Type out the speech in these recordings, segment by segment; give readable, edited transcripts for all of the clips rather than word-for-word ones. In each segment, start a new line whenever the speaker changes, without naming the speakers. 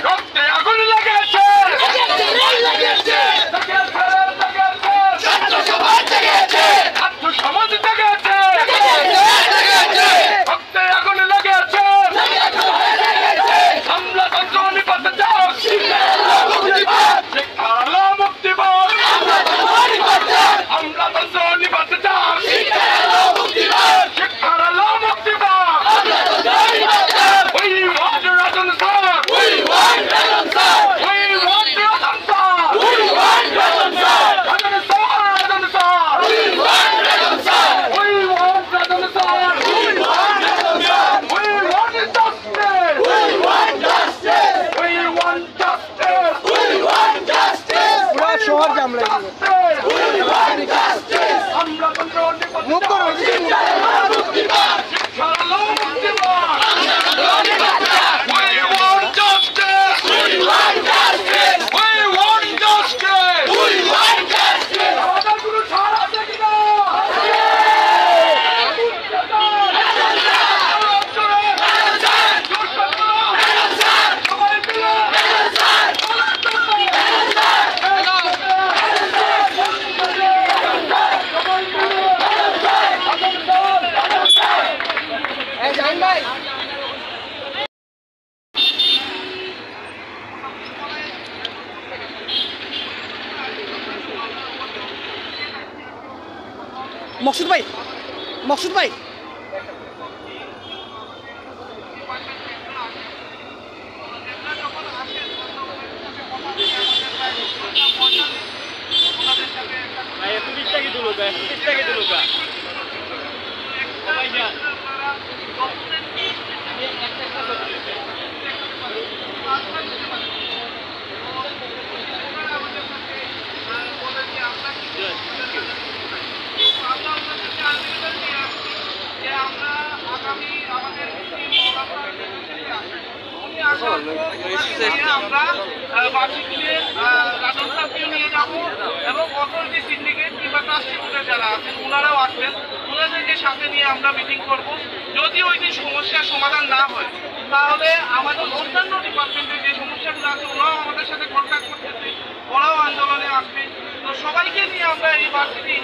রক্তে আগুন লেগেছে ছাত্র সমাজ জেগেছে রক্তে আগুন লেগেছে আমলাতন্ত্র নিপাত চাও শিক্ষার আলো মুক্তিবাদ আমলাতন্ত্র নিপাত চাও শিক্ষার আলো মুক্তিবাদ We want Rajan Sir! We want Rajan Sir! We want Rajan Sir! We want Rajan Sir! Rajan Sir! Rajan Sir! We want Rajan Sir! We want Rajan Sir! We want Rajan Sir! We want justice! We want justice! We want justice! We want justice!
पूरा शहर जाम लगेगा
We want justice! আমরা control নিপাত
মুখ করো
শিক্ষার আলো মুক্তিবাদ শিক্ষার আলো মুক্তিবাদ We want justice! We want justice! We want justice! We want justice! আমাদের গুরু ছাড় আছে কিনা?
मकसूद भाई
আমরা বার্ষিকীতে রাজন সাহেবকে নিয়ে যাবো এবং অথরিটি সিন্ডিকেট কিংবা ট্রাস্টি বোর্ডের যারা আছেন ওনারাও আসবেন, ওনাদেরকে সাথে নিয়ে আমরা মিটিং করব। যদি ওই দিন সমস্যার সমাধান না হয় তাহলে আমাদের অন্যান্য ডিপার্টমেন্টের যে সমস্যাগুলো আছে ওরাও আমাদের সাথে কন্ট্যাক্ট করতেছে, ওরাও আন্দোলনে আসবে। তো সবাইকে নিয়ে আমরা এই ভার্সিটি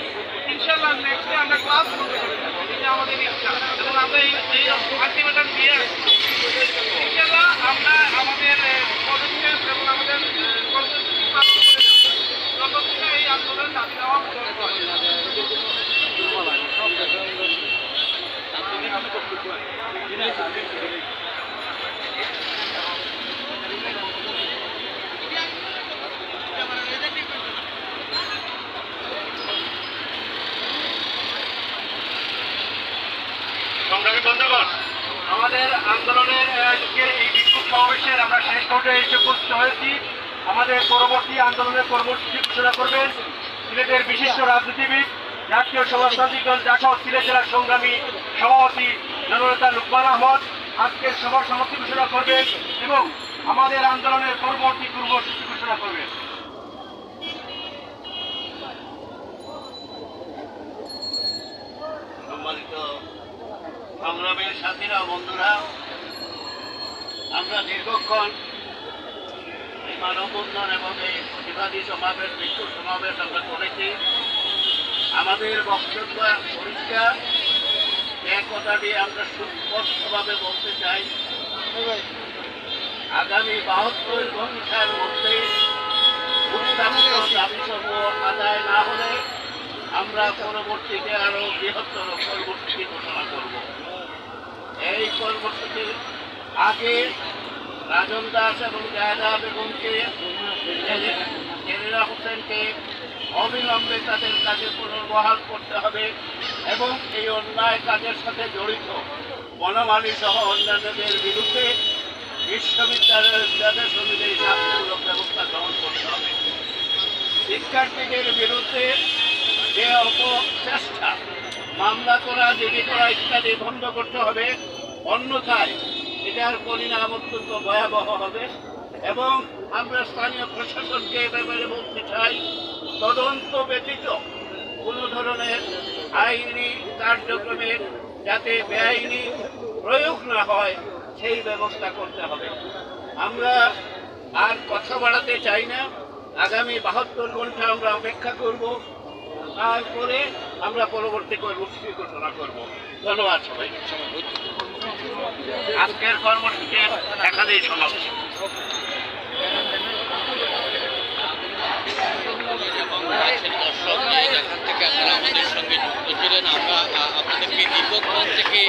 ইনশাআল্লাহ নেক্সট ডে আমরা ক্লাস করতে পারি, এটা আমাদের ইচ্ছা এবং আমরা এই আলটিমেটাম দিয়ে ইনশাআল্লাহ আমরা আমাদের পদক্ষেপ এবং আমাদের কর্মসূচি পালন করে যতক্ষণ এই আন্দোলন দাবি দেওয়া সংগ্রামী বন্ধুগণ, আমাদের আন্দোলনের এই বিক্ষোভ সমাবেশের আমরা শেষ পর্যায়ে এসে উপস্থিত হয়েছি। আমাদের পরবর্তী আন্দোলনের কর্মসূচি ঘোষণা করবেন সিলেটের বিশিষ্ট রাজনীতিবিদ, জাতীয় সমাজতান্ত্রিক দল জাসদ সিলেট জেলার সংগ্রামী সভাপতি জননেতা লুকমান আহমদ আজকের সভার সমাপ্তি ঘোষণা করবেন এবং আমাদের আন্দোলনের পরবর্তী কর্মসূচি ঘোষণা করবেন।
সম্মানিত সংগ্রামের সাথীরা, বন্ধুরা, আমরা দীর্ঘক্ষণ এই মানববন্ধন এবং এই প্রতিবাদী সমাবেশ, বিক্ষোভ সমাবেশ আমরা করেছি। আমাদের বক্তব্য পরিষ্কার, এক কথাটি আমরা সুস্পষ্টভাবে বলতে চাই, আগামী 72 ঘণ্টার মধ্যে উত্থাপিত দাবিসমূহ আদায় না হলে আমরা পরবর্তীতে আরো বৃহত্তর কর্মসূচি ঘোষণা করব। এই কর্মসূচির আগে রাজন দাস এবং জায়দা বেগমকে, জেরিনা হোসেনকে অবিলম্বে তাদের কাজে পুনর্বহাল করতে হবে এবং এই অন্যায় কাজের সাথে জড়িত বনমালী সহ অন্যান্যদের বিরুদ্ধে বিশ্ববিদ্যালয়ের সমিতির শাস্তিমূলক ব্যবস্থা গ্রহণ করতে হবে। শিক্ষার্থীদের বিরুদ্ধে যে অপচেষ্টা, মামলা করা, জিডি করা ইত্যাদি বন্ধ করতে হবে, অন্যথায় এটার পরিণাম অত্যন্ত ভয়াবহ হবে। এবং আমরা স্থানীয় প্রশাসনকে এ ব্যাপারে বলতে চাই, তদন্ত ব্যতীত কোনো ধরনের আইনি কার্যক্রমের যাতে বেআইনি প্রয়োগ না হয় সেই ব্যবস্থা করতে হবে। আমরা আর কথা বাড়াতে চাই না। আগামী 72 ঘন্টা আমরা অপেক্ষা করব, তারপরে আমরা পরবর্তী কর্মসূচি ঘোষণা করব। ধন্যবাদ সবাই। আজকের কর্মসূচি এখানেই সমাপ্ত।
দর্শক এখান থেকে আপনারা আমাদের সঙ্গে যুক্ত ছিলেন। আমরা আপনাদেরকে দীর্ঘক্ষণ থেকে